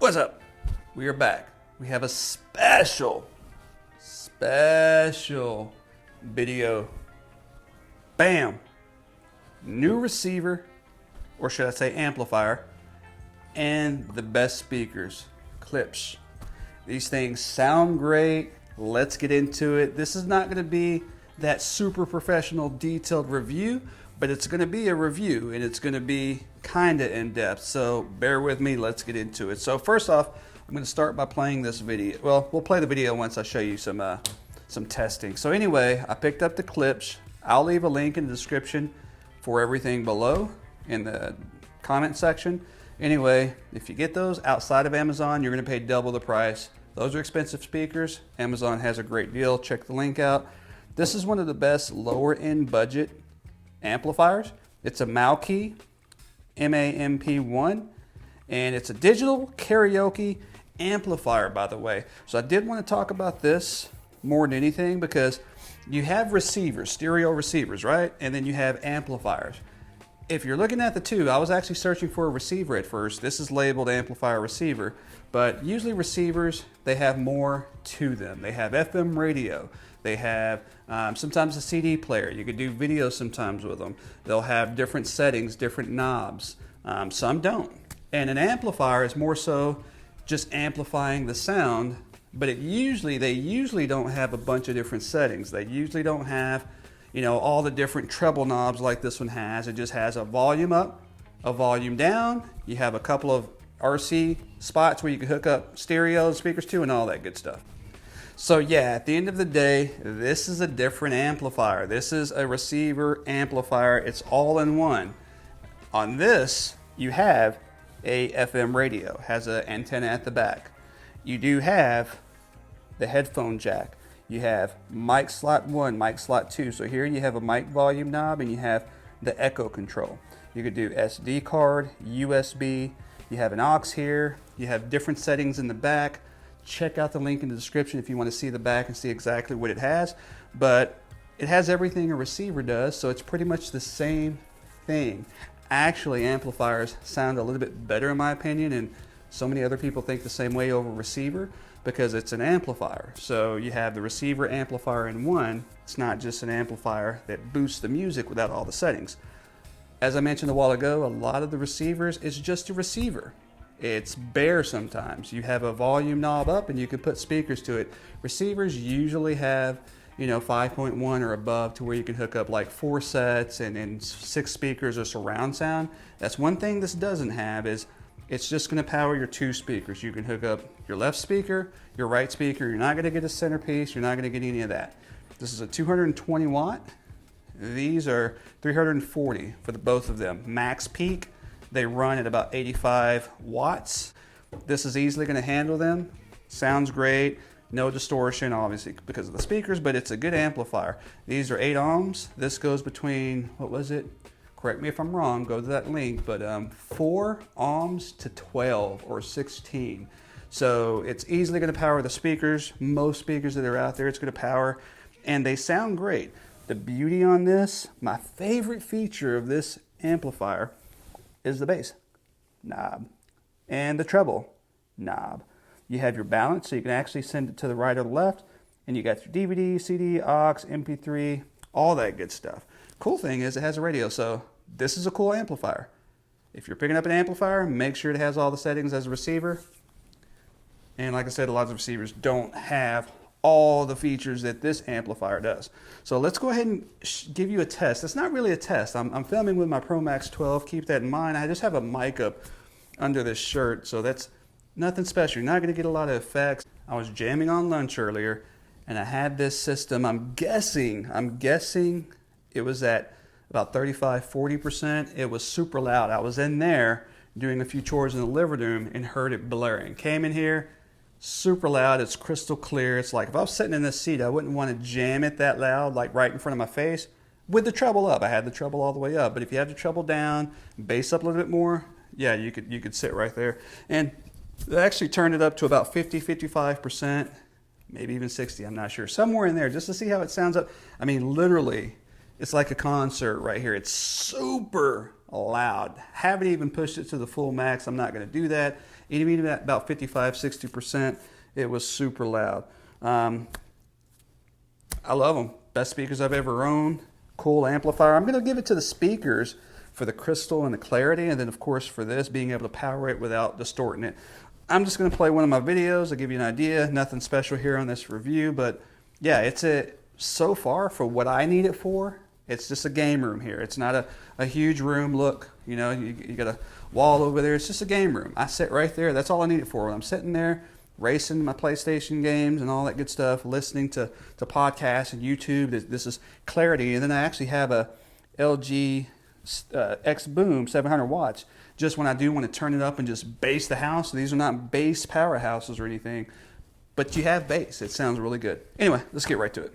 What's up? We are back. We have a special video. Bam! New receiver, or should I say amplifier, and the best speakers, Klipsch. These things sound great. Let's get into it. This is not going to be that super professional detailed review, but it's going to be a review and it's going to be kind of in-depth. So bear with me. Let's get into it. So first off, I'm going to start by playing this video. Well, we'll play the video once I show you some testing. So anyway, I picked up the Klipsch. I'll leave a link in the description for everything below in the comment section. Anyway, if you get those outside of Amazon, you're going to pay double the price. Those are expensive speakers. Amazon has a great deal. Check the link out. This is one of the best lower end budget amplifiers. It's a Moukey M-A-M-P-1, and it's a digital karaoke amplifier, by the way. So I did want to talk about this more than anything because you have receivers, stereo receivers, right? And then you have amplifiers. If you're looking at the two, I was actually searching for a receiver at first. This is labeled amplifier receiver, but usually receivers, they have more to them. They have FM radio. They have sometimes a CD player. You could do video sometimes with them. They'll have different settings, different knobs. Some don't. And an amplifier is more so just amplifying the sound, but they usually don't have a bunch of different settings. They usually don't have, you know, all the different treble knobs like this one has. It just has a volume up, a volume down. You have a couple of RC spots where you can hook up stereo speakers to and all that good stuff. So yeah, at the end of the day, this is a different amplifier. This is a receiver amplifier. It's all in one. On this, you have a FM radio, has an antenna at the back. You do have the headphone jack. You have mic slot 1, mic slot 2. So here you have a mic volume knob and you have the echo control. You could do SD card, USB. You have an aux here. You have different settings in the back. Check out the link in the description if you want to see the back and see exactly what it has. But it has everything a receiver does, so it's pretty much the same thing. Actually, amplifiers sound a little bit better in my opinion, and so many other people think the same way over receiver because it's an amplifier. So you have the receiver amplifier in one. It's not just an amplifier that boosts the music without all the settings. As I mentioned a while ago, a lot of the receivers is just a receiver. It's bare sometimes. You have a volume knob up and you can put speakers to it. Receivers usually have, you know, 5.1 or above to where you can hook up like 4 sets and 6 speakers or surround sound. That's one thing this doesn't have is it's just going to power your 2 speakers. You can hook up your left speaker, your right speaker. You're not going to get a centerpiece. You're not going to get any of that. This is a 220 watt. These are 340 for both of them. Max peak. They run at about 85 watts. This is easily going to handle them. Sounds great. No distortion, obviously, because of the speakers, but it's a good amplifier. These are 8 ohms. This goes between, what was it? Correct me if I'm wrong, go to that link, but 4 ohms to 12 or 16. So it's easily going to power the speakers. Most speakers that are out there, it's going to power, and they sound great. The beauty on this, my favorite feature of this amplifier is the bass knob and the treble knob. You have your balance, so you can actually send it to the right or the left, and you got your DVD, CD, aux, MP3, all that good stuff. Cool thing is it has a radio, so this is a cool amplifier. If you're picking up an amplifier, make sure it has all the settings as a receiver. And like I said, a lot of receivers don't have all the features that this amplifier does. So let's go ahead and give you a test. It's not really a test. I'm filming with my Pro Max 12. Keep that in mind. I just have a mic up under this shirt, so that's nothing special. You're not going to get a lot of effects. I was jamming on lunch earlier, and I had this system. I'm guessing it was at about 35–40%. It was super loud. I was in there doing a few chores in the living room and heard it blaring. Came in here, super loud. It's crystal clear. It's like if I was sitting in this seat, I wouldn't want to jam it that loud, like right in front of my face. With the treble up, I had the treble all the way up. But if you have the treble down, bass up a little bit more, yeah, you could sit right there. And they actually turned it up to about 50–55%, maybe even 60. I'm not sure, somewhere in there, just to see how it sounds up. I mean, literally, it's like a concert right here. It's super loud. Haven't even pushed it to the full max. I'm not going to do that. even at about 55, 60%, it was super loud. I love them. Best speakers I've ever owned. Cool amplifier. I'm going to give it to the speakers for the crystal and the clarity, and then of course for this, being able to power it without distorting it. I'm just going to play one of my videos. I'll give you an idea. Nothing special here on this review, but yeah, so far for what I need it for, it's just a game room here. It's not a huge room. Look, you know, you got a wall over there. It's just a game room. I sit right there. That's all I need it for. When I'm sitting there racing my PlayStation games and all that good stuff, listening to podcasts and YouTube, this is clarity. And then I actually have a LG X Boom 700 watts. Just when I do want to turn it up and just bass the house. These are not bass powerhouses or anything, but you have bass. It sounds really good. Anyway, let's get right to it.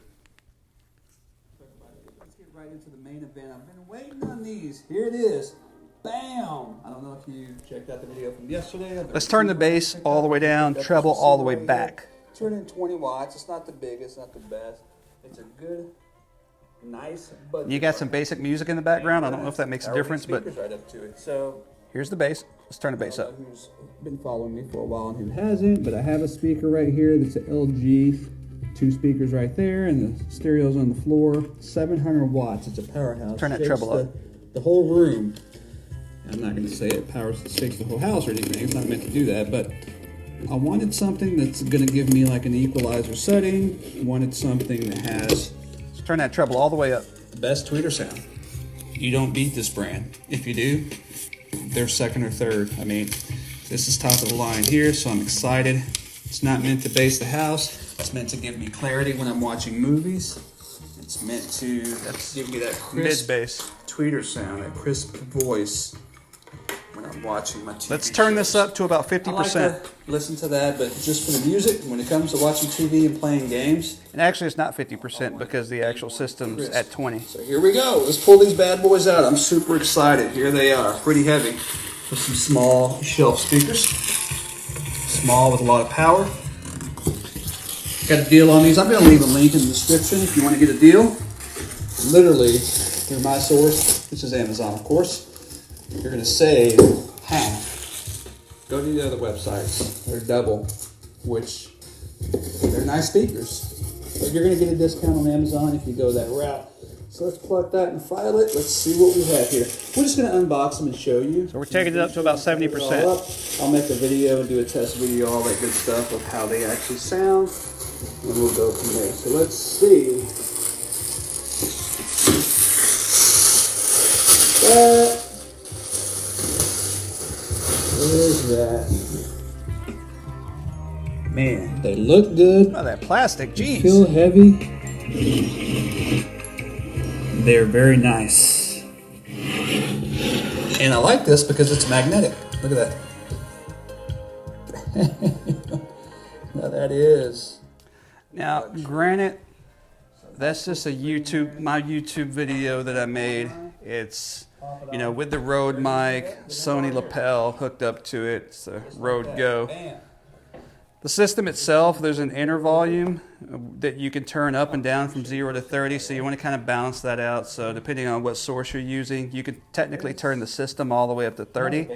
Let's get right into the main event. I've been waiting on these. Here it is. Bam! I don't know if you checked out the video from yesterday. Let's turn the bass all the way down, treble all the way back. 220 watts. It's not the biggest, not the best. It's a good, nice budget. You got some basic music in the background. I don't know if that makes a difference, but right up to it. So here's the bass. Let's turn the bass up. Who's been following me for a while and who hasn't, but I have a speaker right here that's an LG. 2 speakers right there, and the stereo's on the floor. 700 watts. It's a powerhouse. Turn that treble up. The whole room. I'm not going to say it shakes the whole house or anything. It's not meant to do that, but I wanted something that's going to give me like an equalizer setting. I wanted something that has... Let's turn that treble all the way up. Best tweeter sound. You don't beat this brand. If you do, they're second or third. I mean, this is top of the line here, so I'm excited. It's not meant to bass the house. It's meant to give me clarity when I'm watching movies. It's meant to give me that crisp mid-bass tweeter sound, that crisp voice when I'm watching my TV Let's turn this up to about 50%. I like to listen to that, but just for the music, when it comes to watching TV and playing games. And actually it's not 50% because the actual system's at 20. So here we go. Let's pull these bad boys out. I'm super excited. Here they are, pretty heavy. With some small shelf speakers. Small with a lot of power. Got a deal on these. I'm going to leave a link in the description if you want to get a deal. Literally, through my source, which is Amazon, of course, you're going to save half. Go to the other websites. They're double, which they're nice speakers. But you're going to get a discount on Amazon if you go that route. So let's plug that and file it. Let's see what we have here. We're just going to unbox them and show you. So we're taking it up to about 70%. I'll make a video and do a test video, all that good stuff of how they actually sound. And we'll go from there. So let's see. What is that? Man, they look good. Oh, that plastic, geez. Feel heavy. They're very nice. And I like this because it's magnetic. Look at that. Now that is. Now, granted, that's just my YouTube video that I made. It's, you know, with the Rode mic, Sony lapel hooked up to it. It's a Rode Go. The system itself, there's an inner volume that you can turn up and down from 0 to 30, so you want to kind of balance that out. So depending on what source you're using, you can technically turn the system all the way up to 30,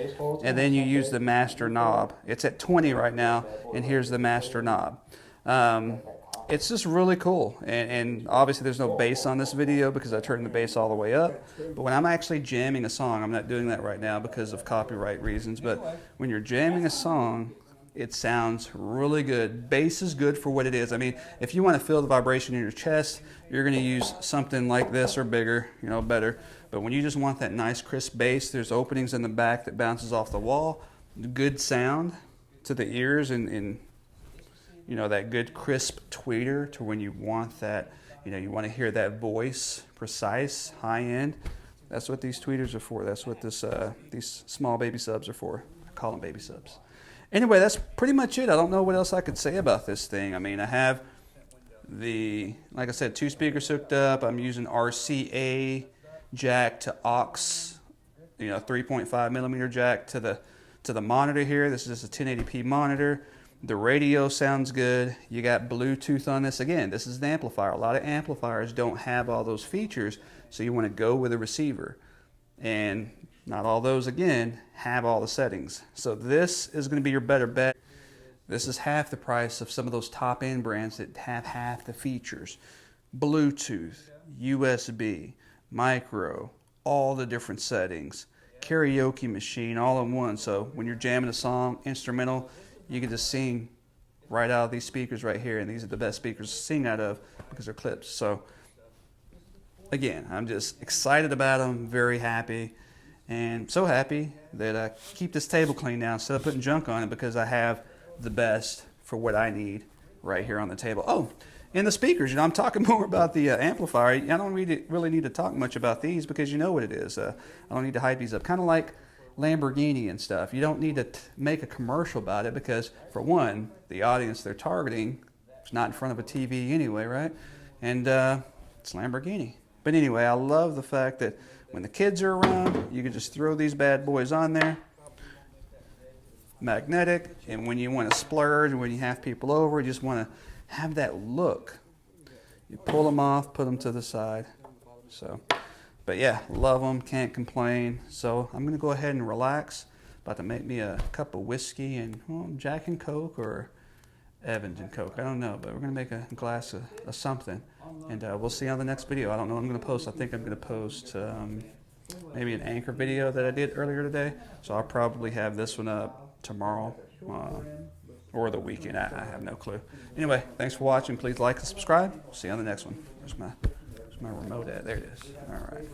and then you use the master knob. It's at 20 right now, and here's the master knob. It's just really cool, and obviously there's no bass on this video because I turned the bass all the way up. But when I'm actually jamming a song, I'm not doing that right now because of copyright reasons, but when you're jamming a song, it sounds really good. Bass is good for what it is. I mean, if you want to feel the vibration in your chest, you're going to use something like this or bigger, you know, better. But when you just want that nice crisp bass, there's openings in the back that bounces off the wall. Good sound to the ears and you know, that good crisp tweeter to when you want that, you know, you want to hear that voice, precise, high end. That's what these tweeters are for. That's what these small baby subs are for. I call them baby subs. Anyway, that's pretty much it. I don't know what else I could say about this thing. I mean, I have like I said, 2 speakers hooked up. I'm using RCA jack to aux, you know, 3.5 millimeter jack to the monitor here. This is just a 1080p monitor. The radio sounds good. You got Bluetooth on this. Again, this is an amplifier. A lot of amplifiers don't have all those features, so you want to go with a receiver. And Not all those, again, have all the settings. So this is going to be your better bet. This is half the price of some of those top-end brands that have half the features. Bluetooth, USB, micro, all the different settings, karaoke machine, all in one. So when you're jamming a song, instrumental, you can just sing right out of these speakers right here, and these are the best speakers to sing out of because they're Klipsch. So again, I'm just excited about them, very happy. And so happy that I keep this table clean now instead of putting junk on it because I have the best for what I need right here on the table. Oh, and the speakers, I'm talking more about the amplifier. I don't really need to talk much about these because you know what it is. I don't need to hype these up. Kind of like Lamborghini and stuff. You don't need to make a commercial about it because, for one, the audience they're targeting is not in front of a TV anyway, right? And it's Lamborghini. But anyway, I love the fact that when the kids are around, you can just throw these bad boys on there. Magnetic, and when you want to splurge, when you have people over, you just want to have that look. You pull them off, put them to the side. So, but yeah, love them, can't complain. So I'm going to go ahead and relax. About to make me a cup of whiskey and Jack and Coke or Evans and Coke. I don't know, but we're going to make a glass of something. And we'll see on the next video. I don't know what I'm going to post. I think I'm going to post maybe an anchor video that I did earlier today. So I'll probably have this one up tomorrow or the weekend. I have no clue. Anyway, thanks for watching. Please like and subscribe. See you on the next one. Where's my remote at? There it is. All right.